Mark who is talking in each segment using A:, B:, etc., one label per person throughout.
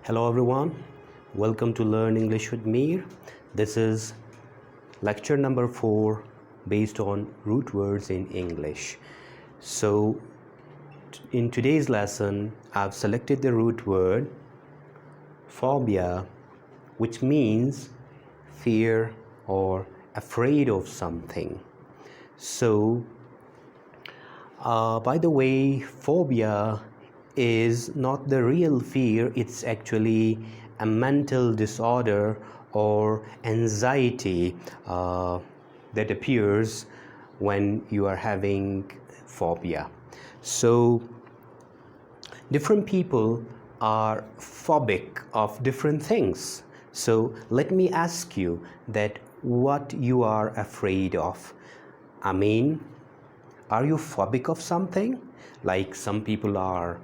A: Hello everyone, welcome to Learn English with Mir. This is lecture number 4 based on root words in English. So in today's lesson, I've selected the root word phobia, which means fear or afraid of something. So by the way, phobia is not the real fear, it's actually a mental disorder or anxiety that appears when you are having phobia. So different people are phobic of different things. So let me ask you that what you are afraid of. I mean, are you phobic of something? Like some people are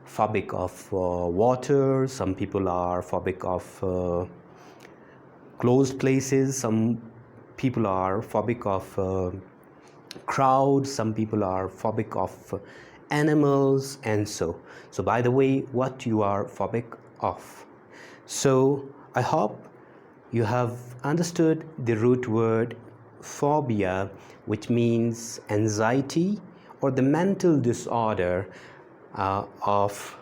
A: phobic of water, some people are phobic of closed places, some people are phobic of crowds, some people are phobic of animals, and so by the way, what you are phobic of. So I hope you have understood the root word phobia, which means anxiety or the mental disorder of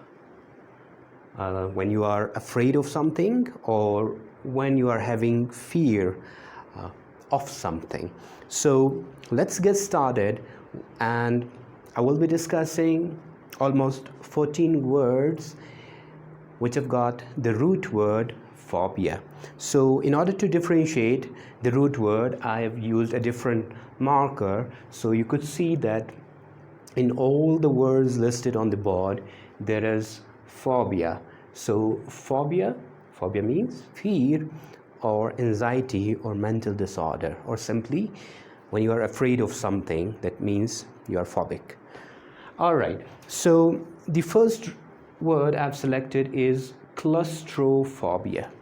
A: when you are afraid of something or when you are having fear of something. So let's get started, and I will be discussing almost 14 words which have got the root word phobia. So in order to differentiate the root word, I have used a different marker, so you could see that in all the words listed on the board there is phobia. So phobia means fear or anxiety or mental disorder, or simply when you are afraid of something, that means you are phobic. All right, so the first word I've selected is claustrophobia.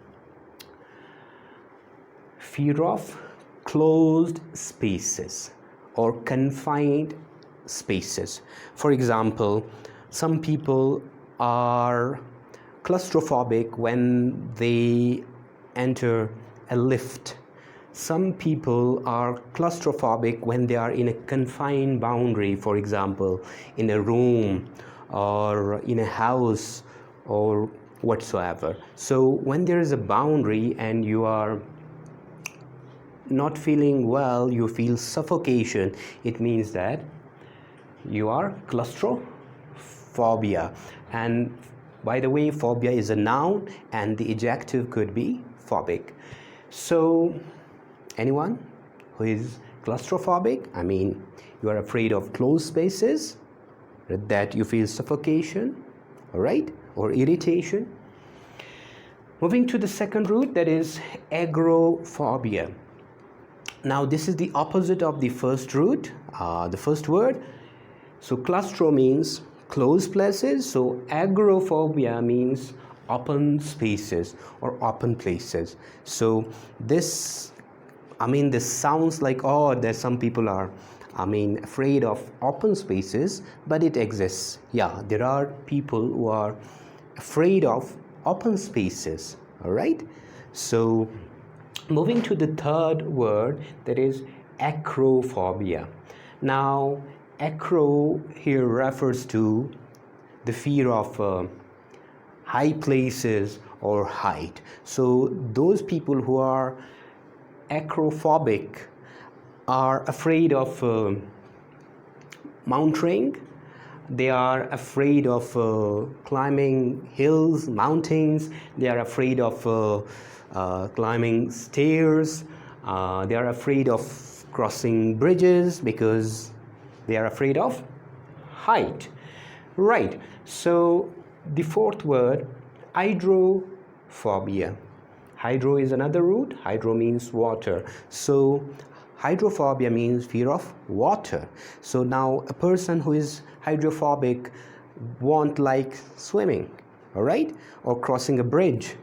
A: Fear of closed spaces or confined spaces. For example, some people are claustrophobic when they enter a lift. Some people are claustrophobic when they are in a confined boundary, for example, in a room or in a house or whatsoever. So when there is a boundary and you are not feeling well, you feel suffocation, it means that you are claustrophobia. And by the way, phobia is a noun and the adjective could be phobic. So anyone who is claustrophobic, I mean you are afraid of closed spaces, that you feel suffocation, all right, or irritation. Moving to the second root, that is agoraphobia. Now this is the opposite of the first root, the first word. So claustro means closed places, so agoraphobia means open spaces or open places. So this sounds like, oh, there's some people are afraid of open spaces, but it exists. Yeah, there are people who are afraid of open spaces, all right? So moving to the third word, that is acrophobia. Now acro here refers to the fear of high places or height. So those people who are acrophobic are afraid of mountaineering. They are afraid of climbing hills, mountains. They are afraid of climbing stairs. They are afraid of crossing bridges because they are afraid of height. Right. So the fourth word, hydrophobia. Hydro is another root. Hydro means water. So hydrophobia means fear of water. So now a person who is hydrophobic won't like swimming, all right, or crossing a bridge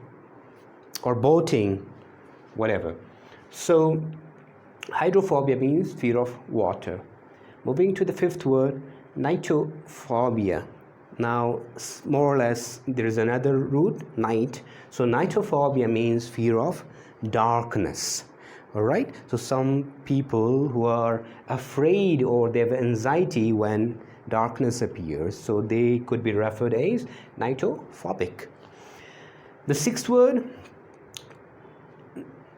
A: or boating, whatever. So hydrophobia means fear of water. Moving to the fifth word, nitrophobia. Now, more or less, there is another root, night. So nightophobia means fear of darkness. All right. So some people who are afraid or they have anxiety when darkness appears, so they could be referred as nightophobic. The sixth word,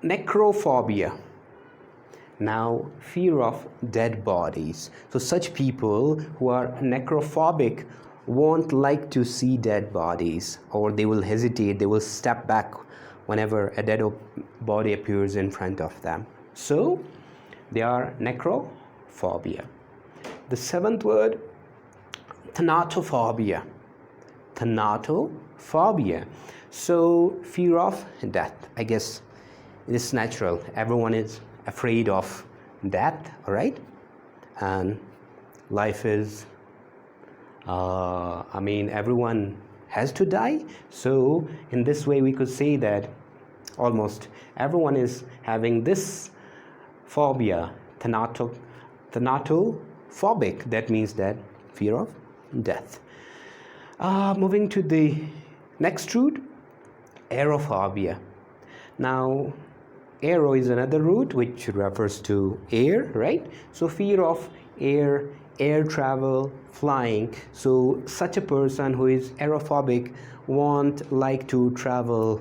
A: necrophobia. Now, fear of dead bodies. So such people who are necrophobic won't like to see dead bodies, or they will hesitate, they will step back whenever a dead body appears in front of them. So they are necrophobia. The seventh word, thanatophobia. Thanatophobia. So fear of death. I guess it is natural. Everyone is afraid of death, all right? And life is, everyone has to die. So in this way, we could say that almost everyone is having this phobia, thanatophobic. That means that fear of death. Moving to the next root, aerophobia. Now, aero is another root which refers to air, right? So fear of air travel, flying. So such a person who is aerophobic won't like to travel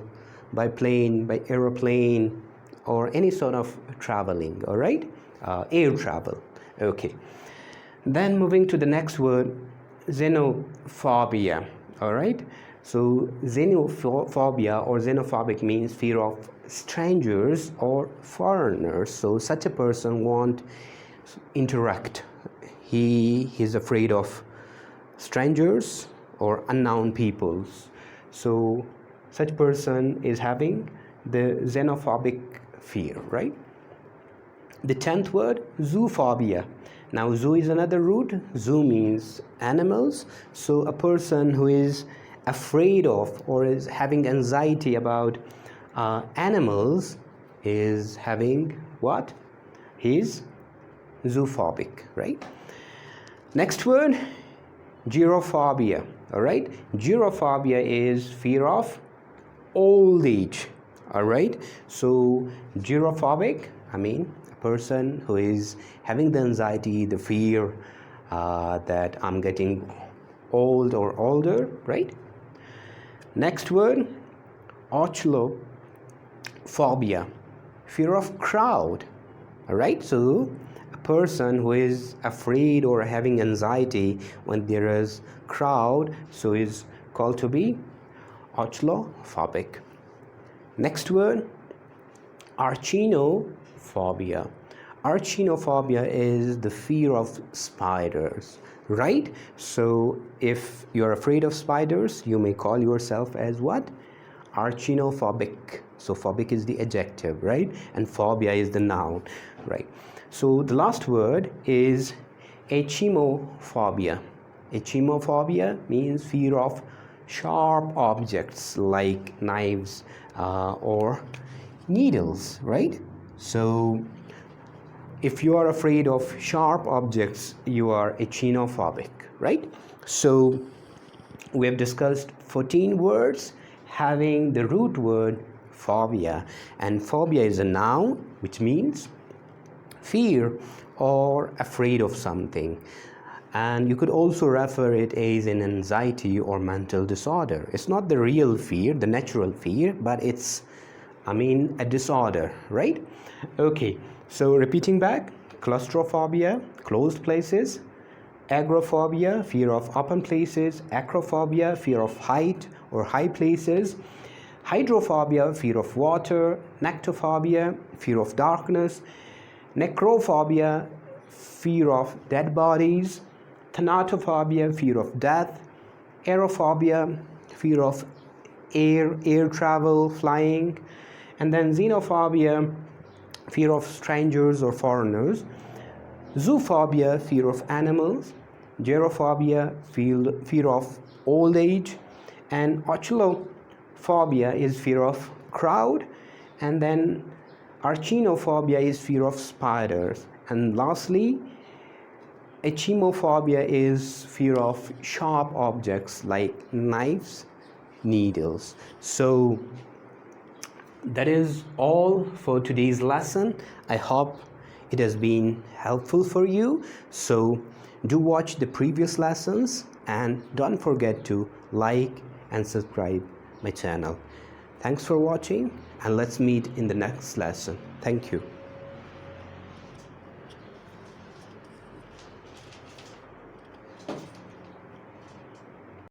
A: by plane, by aeroplane, or any sort of traveling, all right? Air travel, okay. Then moving to the next word, xenophobia, all right? So xenophobia or xenophobic means fear of strangers or foreigners. So such a person won't interact. He is afraid of strangers or unknown peoples. So such person is having the xenophobic fear, right? The 10th word, zoophobia. Now, zoo is another root. Zoo means animals. So a person who is afraid of or is having anxiety about animals is having what? He's zoophobic, right? Next word, gerophobia, all right? Gerophobia is fear of old age, all right? So gerophobic, a person who is having the anxiety, the fear that I'm getting old or older, right? Next word, claustrophobia, fear of crowd, all right? So a person who is afraid or having anxiety when there is crowd, so is called to be claustrophobic. Next word, arachnophobia. Arachnophobia is the fear of spiders, right? So if you're afraid of spiders, you may call yourself as what? Arachnophobic. So phobic is the adjective, right? And phobia is the noun, right? So the last word is echemophobia. Echemophobia means fear of sharp objects like knives or needles, right? So if you are afraid of sharp objects, you are echinophobic, right? So we have discussed 14 words having the root word phobia, and phobia is a noun which means fear or afraid of something, and you could also refer it as an anxiety or mental disorder. It's not the real fear, the natural fear, but it's a disorder, right? Okay, so repeating back, claustrophobia, closed places; agoraphobia, fear of open places; acrophobia, fear of height or high places; hydrophobia, fear of water; necrophobia, fear of darkness; necrophobia, fear of dead bodies; thanatophobia, fear of death; aerophobia, fear of air travel, flying; and then xenophobia, fear of strangers or foreigners; zoophobia, fear of animals; gerophobia, fear of old age; and oculophobia is fear of crowd; and then arachnophobia is fear of spiders; and lastly, Echemophobia is fear of sharp objects like knives, needles. So that is all for today's lesson. I hope it has been helpful for you. So do watch the previous lessons and don't forget to like and subscribe my channel. Thanks for watching, and let's meet in the next lesson. Thank you.